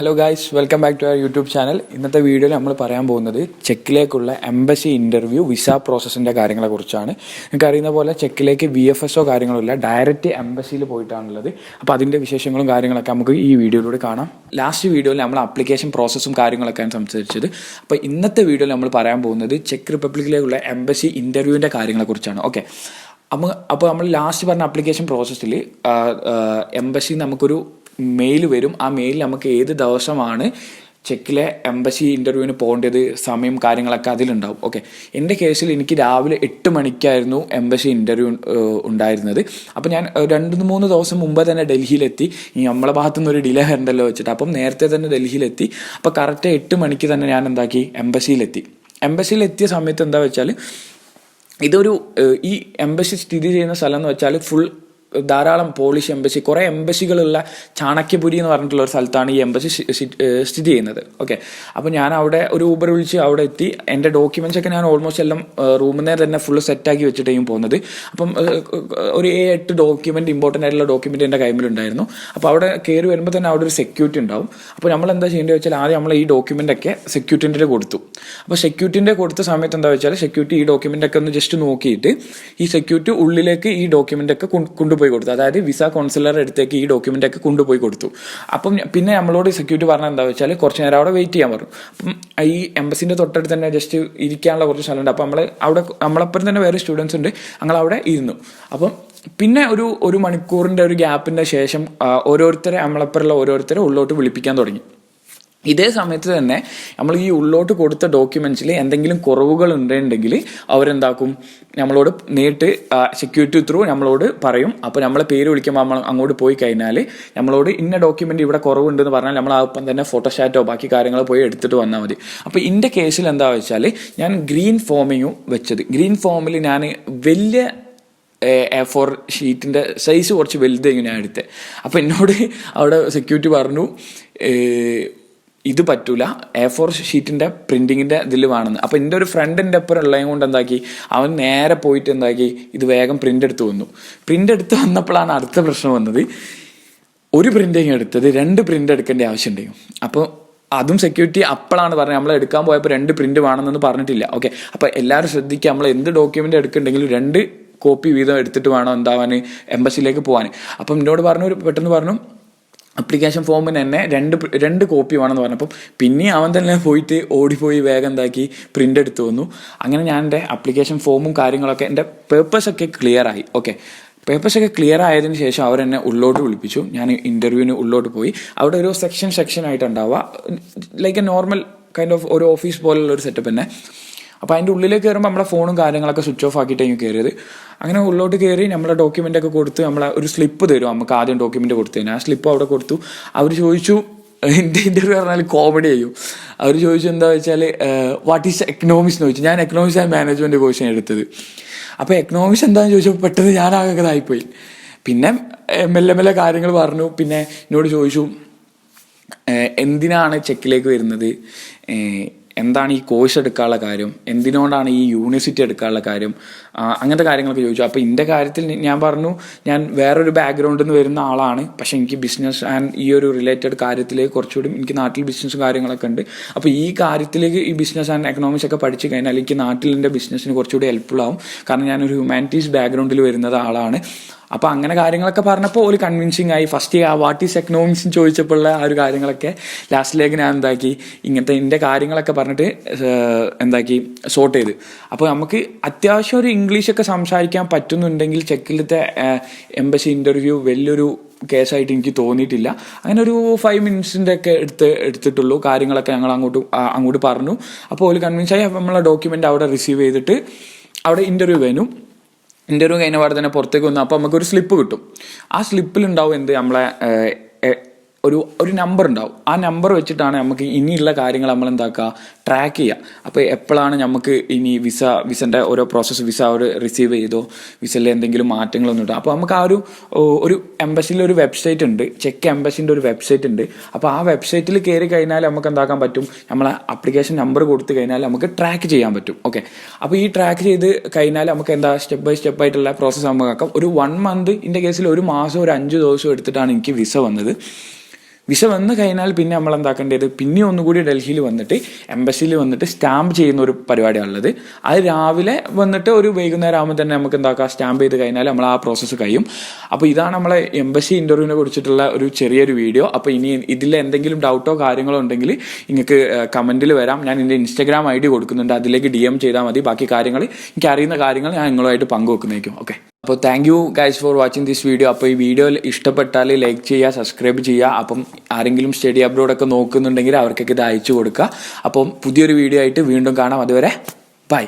Hello guys, welcome back to our YouTube channel. ഇന്നത്തെ വീഡിയോയിൽ നമ്മൾ പറയാൻ പോകുന്നത് ചെക്കിലേക്കുള്ള എംബസി ഇൻ്റർവ്യൂ വിസ പ്രോസസ്സിൻ്റെ കാര്യങ്ങളെക്കുറിച്ചാണ്. നിങ്ങൾക്ക് അറിയുന്ന പോലെ ചെക്കിലേക്ക് VFSO കാര്യങ്ങളില്ല, ഡയറക്റ്റ് എംബസിയിൽ പോയിട്ടാണുള്ളത്. അപ്പോൾ അതിൻ്റെ വിശേഷങ്ങളും കാര്യങ്ങളൊക്കെ നമുക്ക് ഈ വീഡിയോയിലൂടെ കാണാം. ലാസ്റ്റ് വീഡിയോയിൽ നമ്മൾ ആപ്ലിക്കേഷൻ പ്രോസസ്സും കാര്യങ്ങളൊക്കെയാണ് സംസാരിച്ചത്. അപ്പോൾ ഇന്നത്തെ വീഡിയോയിൽ നമ്മൾ പറയാൻ പോകുന്നത് ചെക്ക് റിപ്പബ്ലിക്കിലേക്കുള്ള എംബസി ഇൻ്റർവ്യൂവിൻ്റെ കാര്യങ്ങളെക്കുറിച്ചാണ്. ഓക്കെ, അപ്പോൾ നമ്മൾ ലാസ്റ്റ് പറഞ്ഞ ആപ്ലിക്കേഷൻ പ്രോസസ്സിൽ എംബസി നമുക്കൊരു മെയിൽ വരും. ആ മെയിൽ നമുക്ക് ഏത് ദിവസമാണ് ചെക്കിലെ എംബസി ഇൻ്റർവ്യൂവിന് പോകേണ്ടത്, സമയം കാര്യങ്ങളൊക്കെ അതിലുണ്ടാവും. ഓക്കെ, എൻ്റെ കേസിൽ എനിക്ക് രാവിലെ 8 മണിക്കായിരുന്നു എംബസി ഇൻ്റർവ്യൂ ഉണ്ടായിരുന്നത്. അപ്പോൾ ഞാൻ 2-3 ദിവസം മുമ്പ് തന്നെ ഡൽഹിയിലെത്തി. ഈ നമ്മളെ ഭാഗത്തുനിന്ന് ഒരു ഡിലേ വരണ്ടല്ലോ വെച്ചിട്ട് അപ്പം നേരത്തെ തന്നെ ഡൽഹിയിലെത്തി. അപ്പോൾ കറക്റ്റ് 8 മണിക്ക് തന്നെ ഞാൻ എംബസിയിലെത്തിയ സമയത്ത് എന്താ വെച്ചാൽ, ഇതൊരു ഈ എംബസി സ്ഥിതി ചെയ്യുന്ന സ്ഥലം എന്ന് വെച്ചാൽ ഫുൾ ധാരാളം പോളിഷ് എംബസി, കുറേ എംബസികളുള്ള ചാണക്യപുരി എന്ന് പറഞ്ഞിട്ടുള്ള ഒരു സ്ഥലത്താണ് ഈ എംബസി സ്ഥിതി ചെയ്യുന്നത്. ഓക്കെ, അപ്പോൾ ഞാൻ അവിടെ ഒരു ഊബർ വിളിച്ച് അവിടെ എത്തി. എൻ്റെ ഡോക്യുമെൻറ്റ്സ് ഒക്കെ ഞാൻ ഓൾമോസ്റ്റ് എല്ലാം റൂമിൽ നിന്ന് തന്നെ ഫുള്ള് സെറ്റാക്കി വെച്ചിട്ടാണ് പോകുന്നത്. അപ്പം ഒരു 7-8 ഡോക്യുമെൻറ്റ്, ഇമ്പോർട്ടൻ്റ് ആയിട്ടുള്ള ഡോക്യുമെൻറ്റ് എൻ്റെ കൈമിലുണ്ടായിരുന്നു. അപ്പോൾ അവിടെ കയറി വരുമ്പോൾ തന്നെ അവിടെ ഒരു സെക്യൂരിറ്റി ഉണ്ടാവും. അപ്പോൾ നമ്മൾ എന്താ ചെയ്യേണ്ടത് വെച്ചാൽ, ആദ്യം നമ്മൾ ഈ ഡോക്യുമെൻ്റ് ഒക്കെ സെക്യൂരിറ്റിൻ്റെ കൊടുത്തു. അപ്പോൾ സെക്യൂരിറ്റിൻ്റെ കൊടുത്ത സമയത്ത് എന്താ വെച്ചാൽ, സെക്യൂരിറ്റി ഈ ഡോക്യുമെൻ്റ് ഒക്കെ ഒന്ന് ജസ്റ്റ് നോക്കിയിട്ട് ഈ സെക്യൂരിറ്റി ഉള്ളിലേക്ക് ഈ ഡോക്യുമെൻ്റ് ഒക്കെ കൊണ്ടുപോയി കൊടുത്തു. അതായത് വിസ കൗൺസിലറുടെ അടുത്തേക്ക് ഈ ഡോക്യുമെൻ്റ് ഒക്കെ കൊണ്ടുപോയി കൊടുത്തു. അപ്പം പിന്നെ നമ്മളോട് സെക്യൂരിറ്റി പറഞ്ഞത് എന്താ വെച്ചാൽ, കുറച്ച് നേരം അവിടെ വെയിറ്റ് ചെയ്യാൻ പറഞ്ഞു. അപ്പം ഈ എംബസിൻ്റെ തൊട്ടടുത്ത് തന്നെ ജസ്റ്റ് ഇരിക്കാനുള്ള കുറച്ച് സ്ഥലമുണ്ട്. അപ്പം നമ്മളപ്പം തന്നെ വേറെ സ്റ്റുഡൻസ് ഉണ്ട്, ഞങ്ങളവിടെ ഇരുന്നു. അപ്പം പിന്നെ ഒരു മണിക്കൂറിൻ്റെ ഒരു ഗ്യാപ്പിൻ്റെ ശേഷം ഓരോരുത്തരെ ഉള്ളോട്ട് വിളിപ്പിക്കാൻ തുടങ്ങി. ഇതേ സമയത്ത് തന്നെ നമ്മൾ ഈ ഉള്ളോട്ട് കൊടുത്ത ഡോക്യുമെൻറ്റ്സിൽ എന്തെങ്കിലും കുറവുകൾ ഉണ്ടെങ്കിൽ അവരെന്താക്കും, നമ്മളോട് നേരിട്ട് സെക്യൂരിറ്റി ത്രൂ നമ്മളോട് പറയും. അപ്പോൾ നമ്മളെ പേര് വിളിക്കുമ്പോൾ നമ്മൾ അങ്ങോട്ട് പോയി കഴിഞ്ഞാൽ നമ്മളോട് ഇന്ന ഡോക്യുമെൻ്റ് ഇവിടെ കുറവുണ്ടെന്ന് പറഞ്ഞാൽ നമ്മൾ അപ്പം തന്നെ ഫോട്ടോസ്റ്റാറ്റോ ബാക്കി കാര്യങ്ങൾ പോയി എടുത്തിട്ട് വന്നാൽ മതി. അപ്പോൾ എൻ്റെ കേസിൽ എന്താ വെച്ചാൽ, ഞാൻ ഗ്രീൻ ഫോമിങ്ങും വെച്ചത്. ഗ്രീൻ ഫോമിൽ ഞാൻ വലിയ A4 ഷീറ്റിൻ്റെ സൈസ് കുറച്ച് വലുതായി ഞാൻ എടുത്തത്. അപ്പോൾ എന്നോട് അവിടെ സെക്യൂരിറ്റി പറഞ്ഞു, ഇത് പറ്റൂല, A4 ഷീറ്റിൻ്റെ പ്രിൻറ്റിങ്ങിൻ്റെ ഇതിൽ വേണമെന്ന്. അപ്പോൾ എൻ്റെ ഒരു ഫ്രണ്ടിൻ്റെ ഒപ്പം ഉള്ളതും കൊണ്ട് എന്താക്കി, അവൻ നേരെ പോയിട്ട് എന്താക്കി, ഇത് വേഗം പ്രിൻ്റ് എടുത്ത് വന്നു. പ്രിൻ്റ് എടുത്ത് വന്നപ്പോഴാണ് അടുത്ത പ്രശ്നം വന്നത്. ഒരു പ്രിൻറ്റിങ് എടുത്തത് 2 പ്രിൻ്റ് എടുക്കേണ്ട ആവശ്യമുണ്ടായും. അപ്പോൾ അതും സെക്യൂരിറ്റി അപ്പോഴാണ് പറഞ്ഞത്, നമ്മൾ എടുക്കാൻ പോയപ്പോൾ 2 പ്രിൻ്റ് വേണമെന്നൊന്നും പറഞ്ഞിട്ടില്ല. ഓക്കെ, അപ്പോൾ എല്ലാവരും ശ്രദ്ധിക്കുക, നമ്മൾ എന്ത് ഡോക്യുമെൻ്റ് എടുക്കുന്നുണ്ടെങ്കിലും 2 കോപ്പി വീതം എടുത്തിട്ട് വേണം എന്താവാൻ, എംബസിയിലേക്ക് പോകാൻ. അപ്പം എന്നോട് പെട്ടെന്ന് പറഞ്ഞു അപ്ലിക്കേഷൻ ഫോമിന് തന്നെ 2 കോപ്പി വേണമെന്ന് പറഞ്ഞപ്പം പിന്നെ അവൻ തന്നെ ഓടിപ്പോയി വേഗം എന്താക്കി പ്രിൻ്റ് എടുത്ത് വന്നു. അങ്ങനെ ഞാൻ എൻ്റെ അപ്ലിക്കേഷൻ ഫോമും കാര്യങ്ങളൊക്കെ, എൻ്റെ പേപ്പേഴ്സൊക്കെ ക്ലിയർ ആയി. ഓക്കെ, പേപ്പേഴ്സൊക്കെ ക്ലിയർ ആയതിനു ശേഷം അവരെന്നെ ഉള്ളോട്ട് വിളിപ്പിച്ചു. ഞാൻ ഇൻ്റർവ്യൂവിന് ഉള്ളോട്ട് പോയി. അവിടെ ഒരു സെക്ഷൻ ആയിട്ടുണ്ടാവുക, like a normal kind of ഒരു ഓഫീസ് പോലുള്ള ഒരു സെറ്റപ്പ് തന്നെ. അപ്പോൾ അതിൻ്റെ ഉള്ളിലേക്ക് കയറുമ്പോൾ നമ്മളെ ഫോണും കാര്യങ്ങളൊക്കെ സ്വിച്ച് ഓഫ് ആക്കിയിട്ടാണ് കയറിയത്. അങ്ങനെ ഉള്ളോട്ട് കയറി നമ്മളെ ഡോക്യുമെൻ്റ് ഒക്കെ കൊടുത്ത് നമ്മളെ ഒരു സ്ലിപ്പ് തരും. നമുക്ക് ആദ്യം ഡോക്യുമെൻ്റ് കൊടുത്തതിന് ആ സ്ലിപ്പ് അവിടെ കൊടുത്തു. അവർ ചോദിച്ചു, എൻ്റെ ഇൻ്റർവ്യൂ പറഞ്ഞാൽ കോമഡി ചെയ്യും. അവർ ചോദിച്ചു എന്താ വെച്ചാൽ, വാട്ട് ഈസ് എക്കണോമിക്സ് എന്ന് ചോദിച്ചു. ഞാൻ എക്കണോമിക്സ് ആൻഡ് മാനേജ്മെൻറ്റ് കോഴ്സാണ് എടുത്തത്. അപ്പോൾ എക്കണോമിക്സ് എന്താണെന്ന് ചോദിച്ചപ്പോൾ പെട്ടെന്ന് ഞാൻ ആകെതായിപ്പോയി. പിന്നെ മെല്ലെ കാര്യങ്ങൾ പറഞ്ഞു. പിന്നെ എന്നോട് ചോദിച്ചു എന്തിനാണ് ചെക്കിലേക്ക് വരുന്നത്, എന്താണ് ഈ കോഴ്സ് എടുക്കാനുള്ള കാര്യം, എന്തിനോടാണ് ഈ യൂണിവേഴ്സിറ്റി എടുക്കാനുള്ള കാര്യം, അങ്ങനത്തെ കാര്യങ്ങളൊക്കെ ചോദിച്ചു. അപ്പോൾ എൻ്റെ കാര്യത്തിൽ ഞാൻ പറഞ്ഞു, ഞാൻ വേറൊരു ബാക്ക്ഗ്രൗണ്ടിൽ നിന്ന് വരുന്ന ആളാണ്, പക്ഷേ എനിക്ക് ബിസിനസ് ആൻഡ് ഈ ഒരു റിലേറ്റഡ് കാര്യത്തിലേക്ക് കുറച്ചുകൂടി എനിക്ക് നാട്ടിൽ ബിസിനസ്സും കാര്യങ്ങളൊക്കെ ഉണ്ട്. അപ്പോൾ ഈ കാര്യത്തിലേക്ക് ഈ ബിസിനസ് ആൻഡ് എക്കണോമിക്സ് ഒക്കെ പഠിച്ചു കഴിഞ്ഞാൽ എനിക്ക് നാട്ടിൽ എൻ്റെ ബിസിനസ്സിന് കുറച്ചുകൂടി ഹെൽപ്ഫുൾ ആവും. കാരണം ഞാനൊരു ഹ്യൂമാനിറ്റീസ് ബാക്ക്ഗ്രൗണ്ടിൽ വരുന്നത് ആളാണ്. അപ്പോൾ അങ്ങനെ കാര്യങ്ങളൊക്കെ പറഞ്ഞപ്പോൾ ഒരു കൺവിൻസിങ് ആയി. ഫസ്റ്റ് ആ വാട്ട് ഈസ് എക്കണോമിക്സ് ചോദിച്ചപ്പോഴുള്ള ആ ഒരു കാര്യങ്ങളൊക്കെ ലാസ്റ്റിലേക്ക് ഞാൻ എന്താക്കി, ഇങ്ങനത്തെ എൻ്റെ കാര്യങ്ങളൊക്കെ പറഞ്ഞിട്ട് എന്താക്കി സോർട്ട് ചെയ്ത്. അപ്പോൾ നമുക്ക് അത്യാവശ്യം ഒരു ഇംഗ്ലീഷൊക്കെ സംസാരിക്കാൻ പറ്റുന്നുണ്ടെങ്കിൽ ചെക്കിലത്തെ എംബസി ഇൻ്റർവ്യൂ വലിയൊരു കേസായിട്ട് എനിക്ക് തോന്നിയിട്ടില്ല. അങ്ങനെ ഒരു 5 മിനിറ്റ്സിൻ്റെ ഒക്കെ എടുത്തിട്ടുള്ളൂ. കാര്യങ്ങളൊക്കെ ഞങ്ങൾ അങ്ങോട്ട് പറഞ്ഞു. അപ്പോൾ ഒരു കൺവിൻസ് ആയി. നമ്മളെ ഡോക്യുമെൻ്റ് അവിടെ റിസീവ് ചെയ്തിട്ട് അവിടെ ഇൻ്റർവ്യൂ കഴിഞ്ഞ പാടെ തന്നെ പുറത്തേക്ക് വന്നു. അപ്പോൾ നമുക്കൊരു സ്ലിപ്പ് കിട്ടും. ആ സ്ലിപ്പിലുണ്ടാവും നമ്മളെ ഒരു നമ്പർ ഉണ്ടാവും. ആ നമ്പർ വെച്ചിട്ടാണ് നമുക്ക് ഇനിയുള്ള കാര്യങ്ങൾ നമ്മൾ എന്താക്കുക, ട്രാക്ക് ചെയ്യുക. അപ്പോൾ എപ്പോഴാണ് നമുക്ക് ഇനി വിസൻ്റെ ഓരോ പ്രോസസ്സ്, വിസ അവർ റിസീവ് ചെയ്തോ, വിസയിൽ എന്തെങ്കിലും മാറ്റങ്ങളൊന്നും ഇട്ടോ. അപ്പോൾ നമുക്ക് ആ ഒരു എംബസിയിൽ ഒരു വെബ്സൈറ്റ് ഉണ്ട്, ചെക്ക് എംബസിൻ്റെ ഒരു വെബ്സൈറ്റ് ഉണ്ട്. അപ്പോൾ ആ വെബ്സൈറ്റിൽ കയറി കഴിഞ്ഞാൽ നമുക്ക് എന്താക്കാൻ പറ്റും, നമ്മളെ ആപ്ലിക്കേഷൻ നമ്പർ കൊടുത്തു കഴിഞ്ഞാൽ നമുക്ക് ട്രാക്ക് ചെയ്യാൻ പറ്റും. ഓക്കെ, അപ്പോൾ ഈ ട്രാക്ക് ചെയ്ത് കഴിഞ്ഞാൽ നമുക്ക് എന്താ സ്റ്റെപ്പ് ബൈ സ്റ്റെപ്പ് ആയിട്ടുള്ള പ്രോസസ്സ് നമുക്ക് ആക്കാം. ഒരു 1 മന്ത്, എൻ്റെ കേസിൽ 1 മാസം 5 ദിവസം എടുത്തിട്ടാണ് എനിക്ക് വിസ വന്നത്. വിസ വന്നു കഴിഞ്ഞാൽ പിന്നെ നമ്മൾ എന്താക്കേണ്ടത്, പിന്നെ ഒന്നുകൂടി ഡൽഹിയിൽ വന്നിട്ട് എംബസിയിൽ വന്നിട്ട് സ്റ്റാമ്പ് ചെയ്യുന്ന ഒരു പരിപാടിയാണുള്ളത്. അത് രാവിലെ വന്നിട്ട് ഒരു വൈകുന്നേരം ആകുമ്പോൾ തന്നെ നമുക്ക് എന്താക്കാം, സ്റ്റാമ്പ് ചെയ്ത് കഴിഞ്ഞാൽ നമ്മൾ ആ പ്രോസസ്സ് കഴിയും. അപ്പോൾ ഇതാണ് നമ്മളെ എംബസി ഇൻ്റർവ്യൂവിനെ കുറിച്ചിട്ടുള്ള ഒരു ചെറിയൊരു വീഡിയോ. അപ്പോൾ ഇനി ഇതിൽ എന്തെങ്കിലും ഡൗട്ടോ കാര്യങ്ങളോ ഉണ്ടെങ്കിൽ നിങ്ങൾക്ക് കമൻറ്റിൽ വരാം. ഞാൻ എൻ്റെ ഇൻസ്റ്റാഗ്രാം ID കൊടുക്കുന്നുണ്ട്, അതിലേക്ക് DM ചെയ്താൽ മതി. ബാക്കി കാര്യങ്ങൾ, എനിക്ക് അറിയുന്ന കാര്യങ്ങൾ ഞാൻ നിങ്ങളുമായിട്ട് പങ്കുവെക്കുന്നതായിരിക്കും. ഓക്കെ, അപ്പോൾ thank you guys for watching this video. അപ്പോൾ ഈ വീഡിയോ ഇഷ്ടപ്പെട്ടാൽ ലൈക്ക് ചെയ്യുക, സബ്സ്ക്രൈബ് ചെയ്യുക. അപ്പം ആരെങ്കിലും സ്റ്റഡി അബ്രോഡൊക്കെ നോക്കുന്നുണ്ടെങ്കിൽ അവർക്കൊക്കെ ഇത് അയച്ചു കൊടുക്കുക. അപ്പം പുതിയൊരു വീഡിയോ ആയിട്ട് വീണ്ടും കാണാം. അതുവരെ ബൈ.